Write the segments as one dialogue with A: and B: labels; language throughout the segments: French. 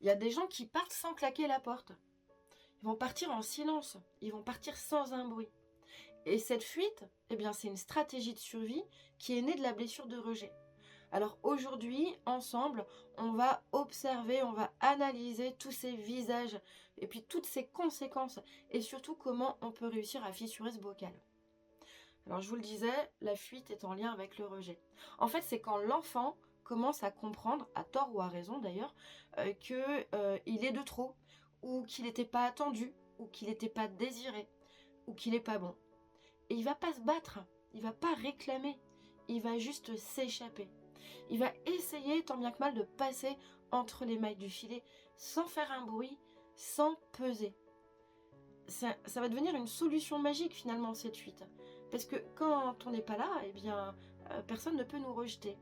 A: Il y a des gens qui partent sans claquer la porte. Ils vont partir en silence, ils vont partir sans un bruit. Et cette fuite, eh bien, c'est une stratégie de survie qui est née de la blessure de rejet. Alors aujourd'hui, ensemble, on va observer, on va analyser tous ces visages et puis toutes ces conséquences et surtout comment on peut réussir à fissurer ce bocal. Alors je vous le disais, la fuite est en lien avec le rejet. En fait, c'est quand l'enfant commence à comprendre, à tort ou à raison d'ailleurs, qu'il est de trop, ou qu'il n'était pas attendu, ou qu'il n'était pas désiré, ou qu'il n'est pas bon. Et il va pas se battre, il va pas réclamer, il va juste s'échapper. Il va essayer tant bien que mal de passer entre les mailles du filet sans faire un bruit, sans peser. Ça va devenir une solution magique finalement cette fuite. Parce que quand on n'est pas là, eh bien, personne ne peut nous rejeter.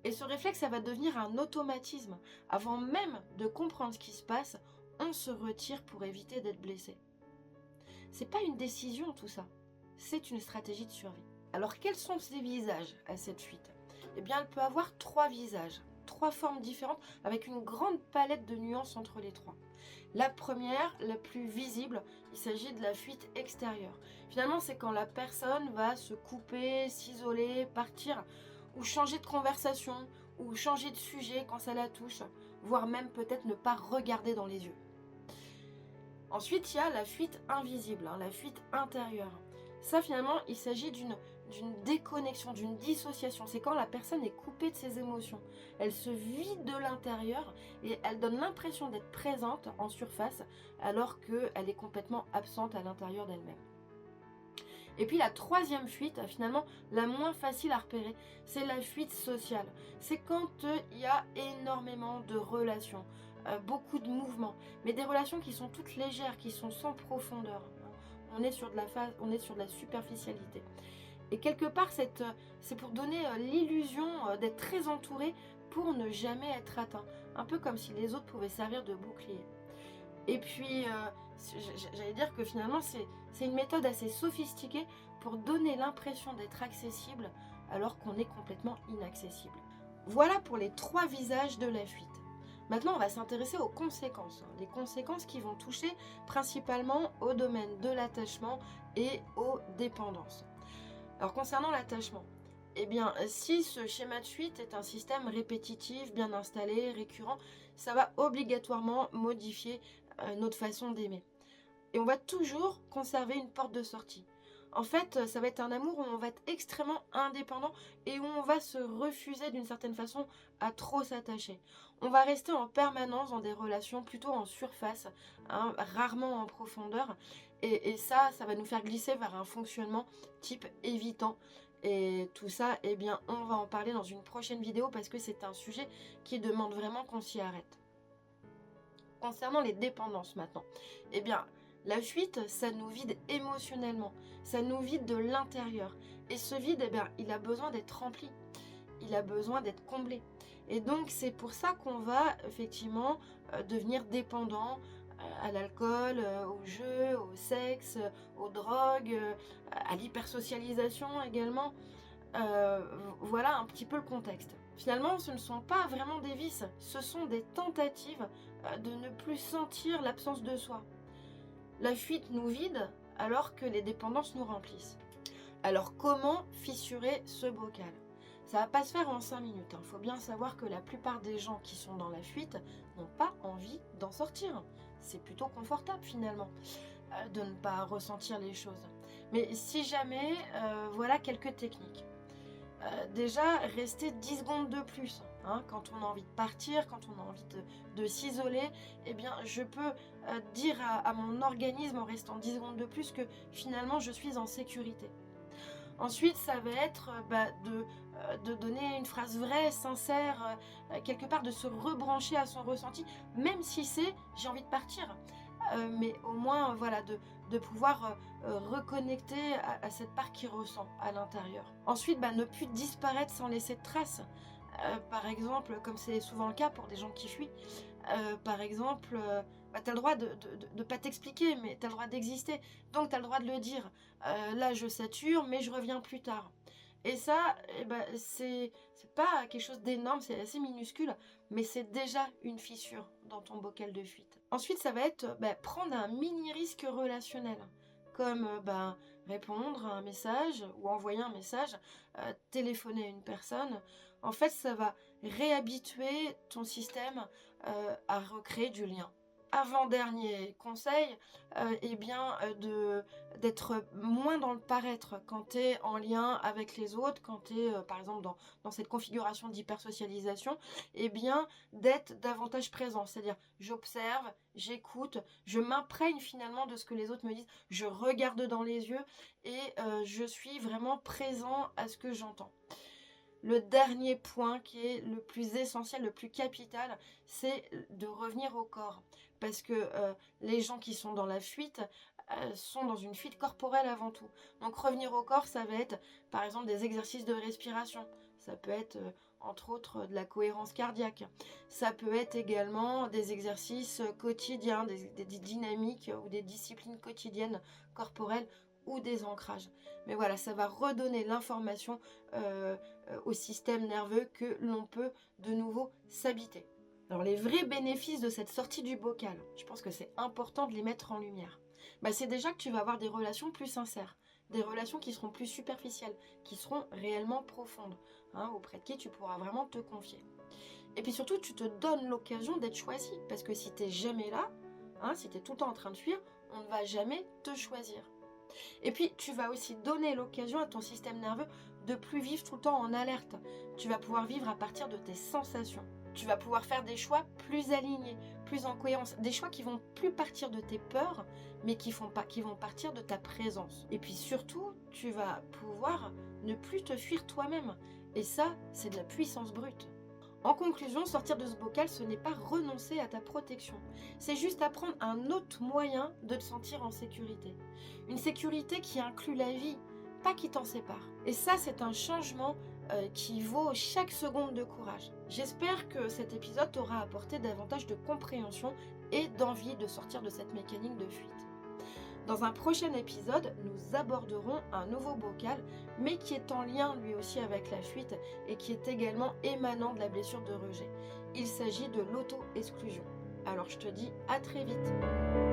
A: Et ce réflexe, ça va devenir un automatisme. Avant même de comprendre ce qui se passe, on se retire pour éviter d'être blessé. C'est pas une décision tout ça, c'est une stratégie de survie. Alors quels sont ces visages à cette fuite? Eh bien, elle peut avoir 3 visages, 3 formes différentes avec une grande palette de nuances entre les 3. La première, la plus visible, il s'agit de la fuite extérieure. Finalement, c'est quand la personne va se couper, s'isoler, partir, ou changer de conversation, ou changer de sujet quand ça la touche, voire même peut-être ne pas regarder dans les yeux. Ensuite, il y a la fuite invisible, la fuite intérieure. Ça, finalement, il s'agit d'une déconnexion, d'une dissociation. C'est quand la personne est coupée de ses émotions. Elle se vide de l'intérieur et elle donne l'impression d'être présente en surface alors qu'elle est complètement absente à l'intérieur d'elle-même. Et puis la troisième fuite, finalement, la moins facile à repérer, c'est la fuite sociale. C'est quand il y a énormément de relations, beaucoup de mouvements, mais des relations qui sont toutes légères, qui sont sans profondeur. On est sur de la superficialité. Et quelque part, c'est pour donner l'illusion d'être très entouré pour ne jamais être atteint. Un peu comme si les autres pouvaient servir de bouclier. Et puis, j'allais dire que finalement, c'est une méthode assez sophistiquée pour donner l'impression d'être accessible alors qu'on est complètement inaccessible. Voilà pour les 3 visages de la fuite. Maintenant, on va s'intéresser aux conséquences. Les conséquences qui vont toucher principalement au domaine de l'attachement et aux dépendances. Alors, concernant l'attachement, eh bien, si ce schéma de fuite est un système répétitif, bien installé, récurrent, ça va obligatoirement modifier notre façon d'aimer. Et on va toujours conserver une porte de sortie. En fait, ça va être un amour où on va être extrêmement indépendant et où on va se refuser d'une certaine façon à trop s'attacher. On va rester en permanence dans des relations plutôt en surface, rarement en profondeur. Et ça va nous faire glisser vers un fonctionnement type évitant. Et tout ça, eh bien, on va en parler dans une prochaine vidéo parce que c'est un sujet qui demande vraiment qu'on s'y arrête. Concernant les dépendances maintenant, eh bien, la fuite, ça nous vide émotionnellement, ça nous vide de l'intérieur. Et ce vide, eh bien, il a besoin d'être rempli, il a besoin d'être comblé. Et donc, c'est pour ça qu'on va effectivement devenir dépendant à l'alcool, au jeu, au sexe, aux drogues, à l'hypersocialisation également. Voilà un petit peu le contexte. Finalement, ce ne sont pas vraiment des vices, ce sont des tentatives de ne plus sentir l'absence de soi. La fuite nous vide alors que les dépendances nous remplissent. Alors comment fissurer ce bocal? Ça va pas se faire en 5 minutes. Faut bien savoir que la plupart des gens qui sont dans la fuite n'ont pas envie d'en sortir. C'est plutôt confortable finalement de ne pas ressentir les choses. Mais si jamais, voilà quelques techniques. Déjà, rester 10 secondes de plus. Quand on a envie de partir, quand on a envie de s'isoler, eh bien, je peux dire à mon organisme en restant 10 secondes de plus que finalement, je suis en sécurité. Ensuite, ça va être de donner une phrase vraie, sincère, quelque part de se rebrancher à son ressenti, même si c'est « j'ai envie de partir ». Mais au moins, voilà, de pouvoir reconnecter à cette part qui ressent à l'intérieur. Ensuite, ne plus disparaître sans laisser de traces. Par exemple, comme c'est souvent le cas pour des gens qui fuient, par exemple, tu as le droit de ne pas t'expliquer, mais tu as le droit d'exister. Donc, tu as le droit de le dire. Là, je sature, mais je reviens plus tard. Et ça, c'est pas quelque chose d'énorme, c'est assez minuscule, mais c'est déjà une fissure dans ton bocal de fuite. Ensuite, ça va être prendre un mini risque relationnel, comme répondre à un message ou envoyer un message, téléphoner à une personne. En fait, ça va réhabituer ton système à recréer du lien. Avant-dernier conseil, d'être moins dans le paraître quand tu es en lien avec les autres, quand tu es par exemple dans cette configuration d'hypersocialisation, d'être davantage présent, c'est-à-dire j'observe, j'écoute, je m'imprègne finalement de ce que les autres me disent, je regarde dans les yeux et je suis vraiment présent à ce que j'entends. Le dernier point qui est le plus essentiel, le plus capital, c'est de revenir au corps. Parce que les gens qui sont dans la fuite sont dans une fuite corporelle avant tout. Donc revenir au corps, ça va être par exemple des exercices de respiration. Ça peut être entre autres de la cohérence cardiaque. Ça peut être également des exercices quotidiens, des dynamiques ou des disciplines quotidiennes corporelles ou des ancrages. Mais voilà, ça va redonner l'information au système nerveux que l'on peut de nouveau s'habiter. Alors les vrais bénéfices de cette sortie du bocal, je pense que c'est important de les mettre en lumière. C'est déjà que tu vas avoir des relations plus sincères, des relations qui seront plus superficielles, qui seront réellement profondes, auprès de qui tu pourras vraiment te confier. Et puis surtout, tu te donnes l'occasion d'être choisi, parce que si tu n'es jamais là, si tu es tout le temps en train de fuir, on ne va jamais te choisir. Et puis, tu vas aussi donner l'occasion à ton système nerveux de plus vivre tout le temps en alerte. Tu vas pouvoir vivre à partir de tes sensations. Tu vas pouvoir faire des choix plus alignés, plus en cohérence. Des choix qui vont plus partir de tes peurs, mais qui vont partir de ta présence. Et puis surtout, tu vas pouvoir ne plus te fuir toi-même. Et ça, c'est de la puissance brute. En conclusion, sortir de ce bocal, ce n'est pas renoncer à ta protection. C'est juste apprendre un autre moyen de te sentir en sécurité. Une sécurité qui inclut la vie, pas qui t'en sépare. Et ça, c'est un changement qui vaut chaque seconde de courage. J'espère que cet épisode t'aura apporté davantage de compréhension et d'envie de sortir de cette mécanique de fuite. Dans un prochain épisode, nous aborderons un nouveau bocal, mais qui est en lien lui aussi avec la fuite et qui est également émanant de la blessure de rejet. Il s'agit de l'auto-exclusion. Alors je te dis à très vite.